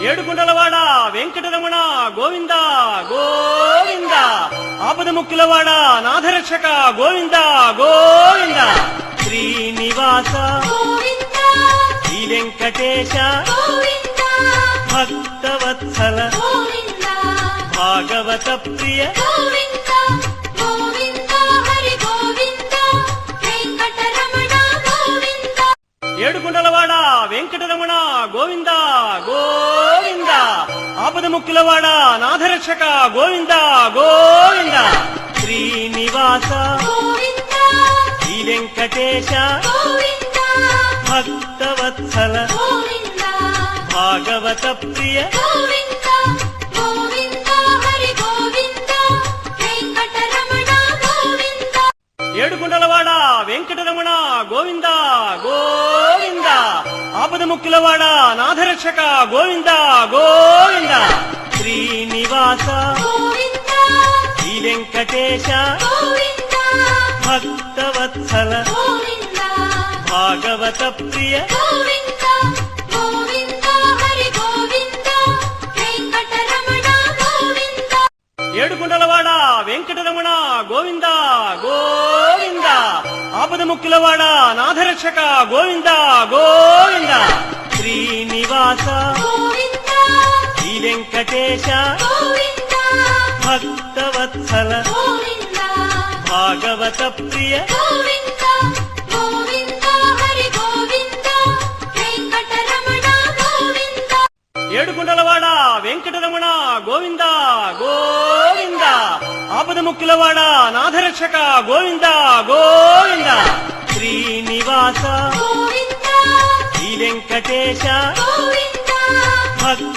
ఏడుకొండలవాడ వెంకటరమణ గోవింద గోవింద ఆపద ముక్కులవాడ నాథరక్షక గోవింద గోవింద శ్రీనివాస గోవింద శ్రీ వెంకటేశ గోవింద భక్తవత్సల గోవింద భాగవత ప్రియ గోవింద గోవింద హరి గోవింద వెంకటరమణ గోవింద ఏడుకొండలవాడ వెంకటరమణ గోవింద గోవింద ఆపద ముక్కులవాడ నాథరక్షక గోవింద గోవింద శ్రీనివాస గోవింద శ్రీ వెంకటేశ గోవింద భక్తవత్సల గోవింద భాగవత ప్రియ గోవింద గోవింద హరి గోవింద వెంకటరమణ గోవింద ఏడుకొండలవాడ వెంకటరమణ గోవింద గోవింద ఆపద ముక్కులవాడ నాథరక్షక గోవింద గోవింద శ్రీనివాస గోవింద శ్రీ వెంకటేశ గోవింద భక్తవత్సల గోవింద భాగవత ప్రియ గోవింద గోవింద హరి గోవింద వెంకటరమణ గోవింద ఏడుకొండలవాడ వెంకటరమణ గోవింద గోవింద ఆపద ముక్కులవాడ నాథరక్షక గోవింద గోవింద శ్రీనివాస గోవింద శ్రీ వెంకటేశ గోవింద భక్తవత్సల గోవింద భాగవత ప్రియ గోవింద గోవింద హరి గోవింద వెంకటరమణ గోవింద ఏడుకొండలవాడ వెంకటరమణ గోవింద గోవింద ఆపద ముక్కులవాడ నాథరక్షక గోవింద గోవింద శ్రీనివాస గోవింద శ్రీ వెంకటేశ గోవింద భక్త